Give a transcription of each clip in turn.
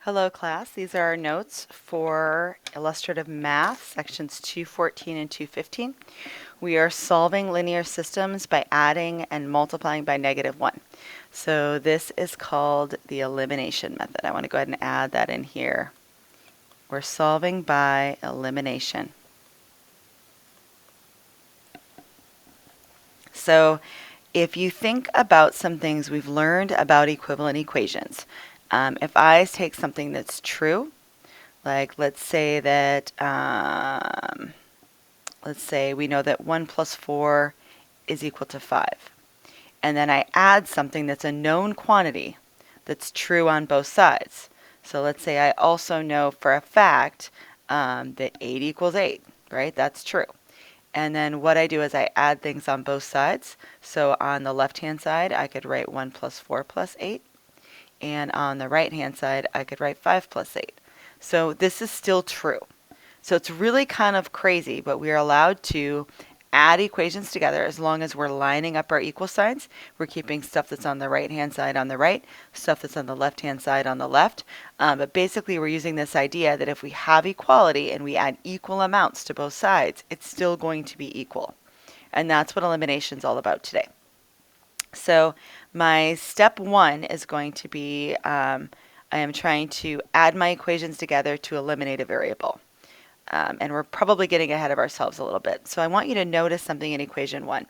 Hello class, these are our notes for illustrative math, sections 214 and 215. We are solving linear systems by adding and multiplying by -1. So this is called the elimination method. I want to go ahead and add that in here. We're solving by elimination. So if you think about some things we've learned about equivalent equations, if I take something that's true, like let's say we know that 1 plus 4 is equal to 5. And then I add something that's a known quantity that's true on both sides. So let's say I also know for a fact that 8 equals 8, right? That's true. And then what I do is I add things on both sides. So on the left-hand side, I could write 1 plus 4 plus 8. And on the right-hand side, I could write 5 plus 8. So this is still true. So it's really kind of crazy, but we are allowed to add equations together as long as we're lining up our equal signs. We're keeping stuff that's on the right-hand side on the right, stuff that's on the left-hand side on the left. But basically, we're using this idea that if we have equality and we add equal amounts to both sides, it's still going to be equal. And that's what elimination is all about today. So my step 1 is going to be I am trying to add my equations together to eliminate a variable. And we're probably getting ahead of ourselves a little bit. So I want you to notice something in equation 1.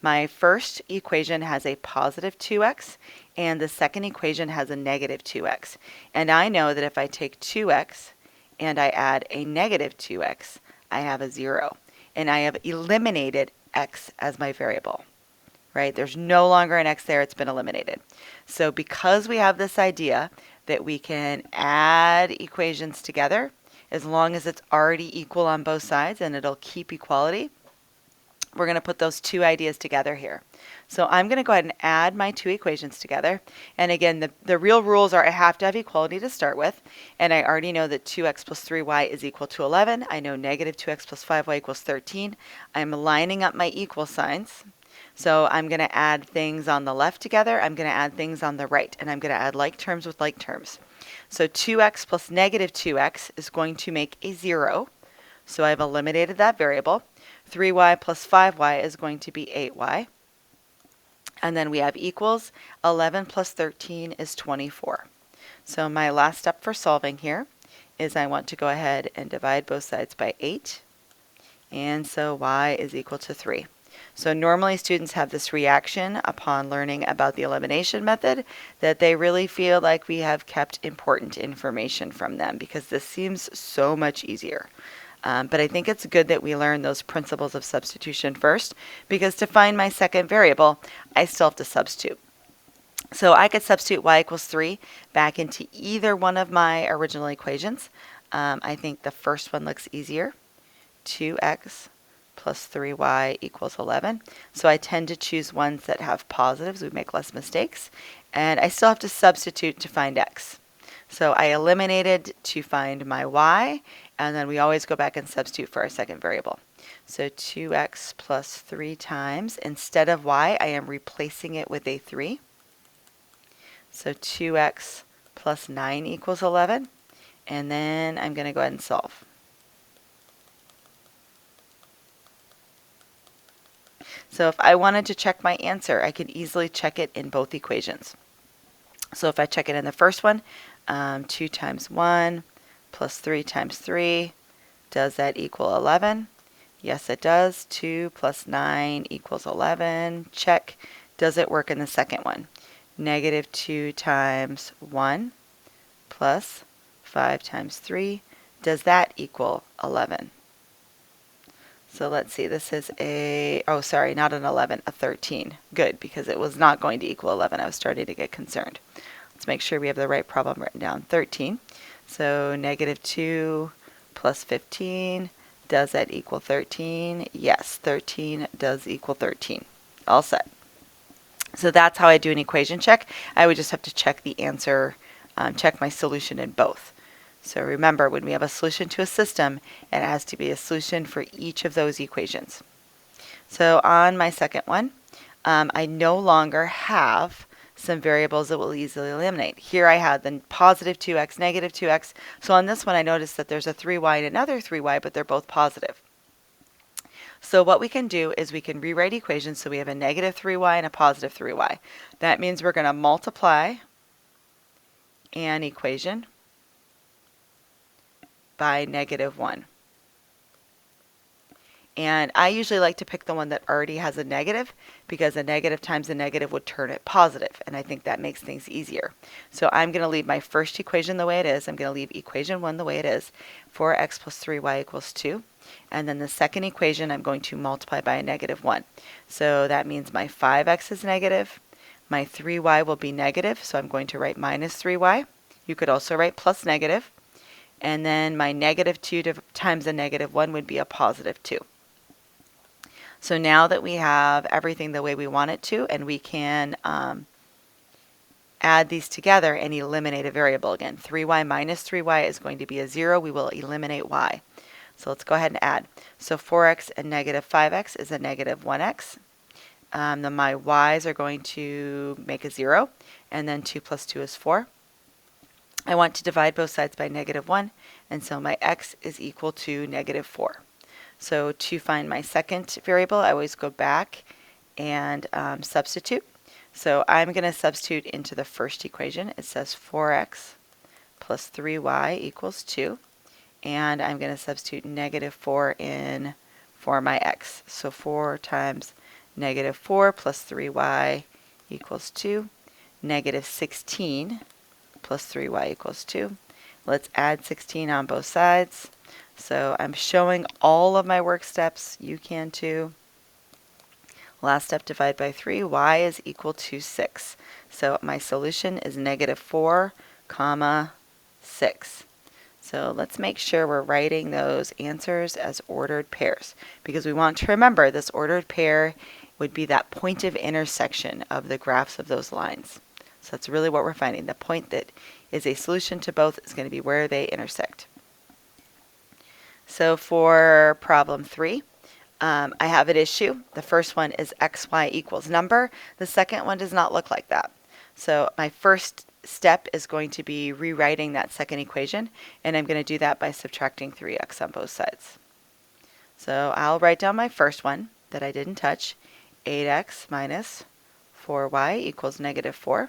My first equation has a positive 2x, and the second equation has a negative 2x. And I know that if I take 2x and I add a negative 2x, I have a 0. And I have eliminated x as my variable. Right? There's no longer an x there, it's been eliminated. So because we have this idea that we can add equations together, as long as it's already equal on both sides and it'll keep equality, we're going to put those two ideas together here. So I'm going to go ahead and add my two equations together. And again, the real rules are I have to have equality to start with. And I already know that 2x plus 3y is equal to 11. I know negative 2x plus 5y equals 13. I'm lining up my equal signs. So I'm going to add things on the left together. I'm going to add things on the right. And I'm going to add like terms with like terms. So 2x plus negative 2x is going to make a 0. So I've eliminated that variable. 3y plus 5y is going to be 8y. And then we have equals. 11 plus 13 is 24. So my last step for solving here is I want to go ahead and divide both sides by 8. And so y is equal to 3. So normally students have this reaction upon learning about the elimination method that they really feel like we have kept important information from them because this seems so much easier. But I think it's good that we learn those principles of substitution first because to find my second variable, I still have to substitute. So I could substitute y equals 3 back into either one of my original equations. I think the first one looks easier. 2x plus 3y equals 11. So I tend to choose ones that have positives. We make less mistakes. And I still have to substitute to find x. So I eliminated to find my y, and then we always go back and substitute for our second variable. So 2x plus 3 times, instead of y, I am replacing it with a 3. So 2x plus 9 equals 11. And then I'm going to go ahead and solve. So if I wanted to check my answer, I could easily check it in both equations. So if I check it in the first one, 2 times 1 plus 3 times 3, does that equal 11? Yes, it does. 2 plus 9 equals 11. Check. Does it work in the second one? Negative 2 times 1 plus 5 times 3. Does that equal 11? So let's see, this is not an 11, a 13. Good, because it was not going to equal 11. I was starting to get concerned. Let's make sure we have the right problem written down, 13. So negative 2 plus 15, does that equal 13? Yes, 13 does equal 13. All set. So that's how I do an equation check. I would just have to check the answer, check my solution in both. So remember, when we have a solution to a system, it has to be a solution for each of those equations. So on my second one, I no longer have some variables that will easily eliminate. Here I had the positive 2x, negative 2x. So on this one, I noticed that there's a 3y and another 3y, but they're both positive. So what we can do is we can rewrite equations so we have a negative 3y and a positive 3y. That means we're going to multiply an equation by negative 1. And I usually like to pick the one that already has a negative because a negative times a negative would turn it positive, and I think that makes things easier. So I'm going to leave my first equation the way it is. I'm going to leave equation 1 the way it is. 4x plus 3y equals 2. And then the second equation I'm going to multiply by a negative 1. So that means my 5x is negative. My 3y will be negative, so I'm going to write minus 3y. You could also write plus negative. And then my negative 2 times a negative 1 would be a positive 2. So now that we have everything the way we want it to, and we can add these together and eliminate a variable again. 3y minus 3y is going to be a 0. We will eliminate y. So let's go ahead and add. So 4x and negative 5x is a negative 1x. Then my y's are going to make a 0. And then 2 plus 2 is 4. I want to divide both sides by negative 1. And so my x is equal to negative 4. So to find my second variable, I always go back and substitute. So I'm going to substitute into the first equation. It says 4x plus 3y equals 2. And I'm going to substitute negative 4 in for my x. So 4 times negative 4 plus 3y equals 2. Negative 16 plus 3y equals 2. Let's add 16 on both sides. So I'm showing all of my work steps. You can too. Last step, divide by 3. Y is equal to 6. So my solution is negative 4, 6. So let's make sure we're writing those answers as ordered pairs, because we want to remember this ordered pair would be that point of intersection of the graphs of those lines. So that's really what we're finding. The point that is a solution to both is going to be where they intersect. So for problem 3, I have an issue. The first one is xy equals number. The second one does not look like that. So my first step is going to be rewriting that second equation, and I'm going to do that by subtracting 3x on both sides. So I'll write down my first one that I didn't touch. 8x minus 4y equals negative 4.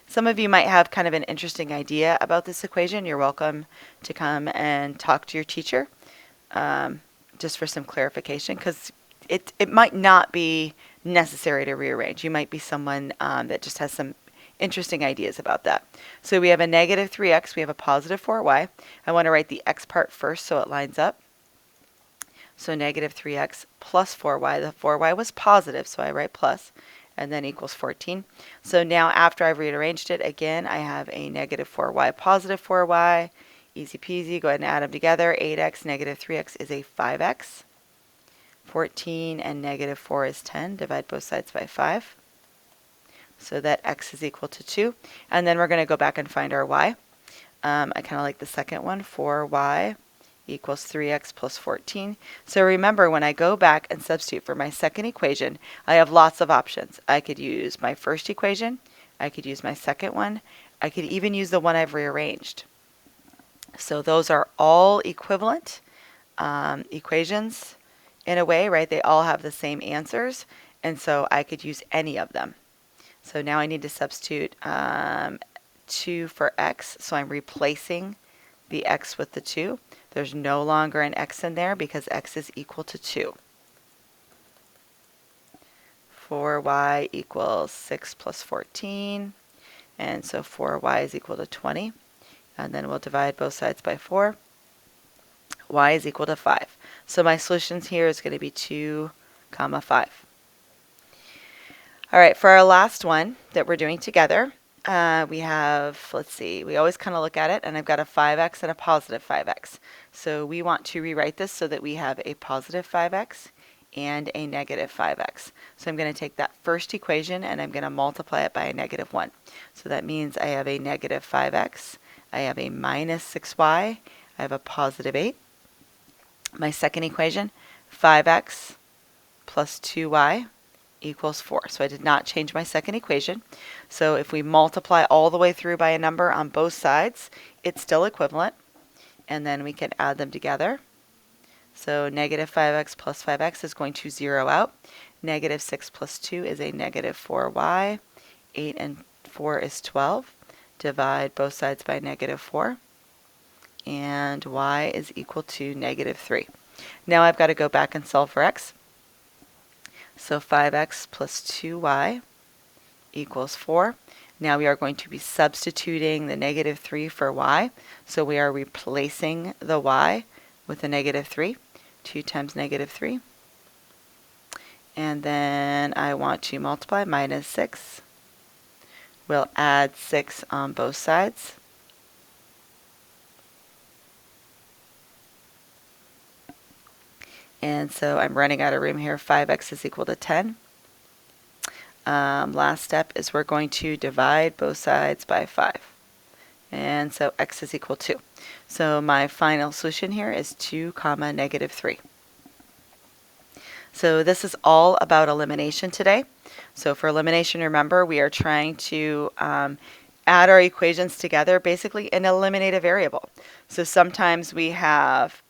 Some of you might have kind of an interesting idea about this equation. You're welcome to come and talk to your teacher just for some clarification, because it might not be necessary to rearrange. You might be someone that just has some interesting ideas about that. So we have a negative 3x, we have a positive 4y. I want to write the x part first so it lines up. So negative 3x plus 4y. The 4y was positive, so I write plus, and then equals 14. So now after I've rearranged it, again, I have a negative 4y, positive 4y. Easy peasy, go ahead and add them together. 8x, negative 3x is a 5x. 14 and negative 4 is 10. Divide both sides by 5. So that x is equal to 2. And then we're going to go back and find our y. I kind of like the second one. 4y equals 3x plus 14. So remember, when I go back and substitute for my second equation, I have lots of options. I could use my first equation. I could use my second one. I could even use the one I've rearranged. So those are all equivalent equations in a way, right? They all have the same answers, and so I could use any of them. So now I need to substitute 2 for x, so I'm replacing the x with the 2. There's no longer an x in there because x is equal to 2. 4y equals 6 plus 14, and so 4y is equal to 20. And then we'll divide both sides by 4. Y is equal to 5. So my solutions here is going to be 2, 5. All right, for our last one that we're doing together, we have, let's see, we always kind of look at it, and I've got a 5x and a positive 5x. So we want to rewrite this so that we have a positive 5x and a negative 5x. So I'm going to take that first equation and I'm going to multiply it by a negative 1. So that means I have a negative 5x. I have a minus 6y, I have a positive 8. My second equation, 5x plus 2y equals 4. So I did not change my second equation. So if we multiply all the way through by a number on both sides, it's still equivalent. And then we can add them together. So negative 5x plus 5x is going to zero out. Negative 6 plus 2 is a negative 4y. 8 and 4 is 12. Divide both sides by negative 4. And y is equal to negative 3. Now I've got to go back and solve for x. So 5x plus 2y equals 4. Now we are going to be substituting the negative 3 for y. So we are replacing the y with a negative 3. 2 times negative 3. And then I want to multiply minus 6. We'll add 6 on both sides. And so I'm running out of room here. 5x is equal to 10. Last step is we're going to divide both sides by 5. And so x is equal to 2. So my final solution here is 2 comma negative 3. So this is all about elimination today. So for elimination, remember, we are trying to add our equations together basically and eliminate a variable. So sometimes we have,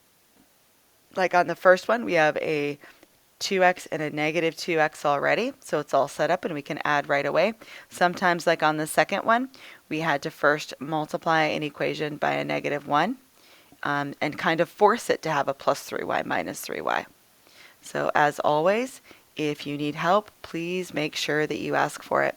like on the first one, we have a 2x and a negative 2x already, so it's all set up and we can add right away. Sometimes, like on the second one, we had to first multiply an equation by a negative 1 and kind of force it to have a plus 3y minus 3y. So as always, if you need help, please make sure that you ask for it.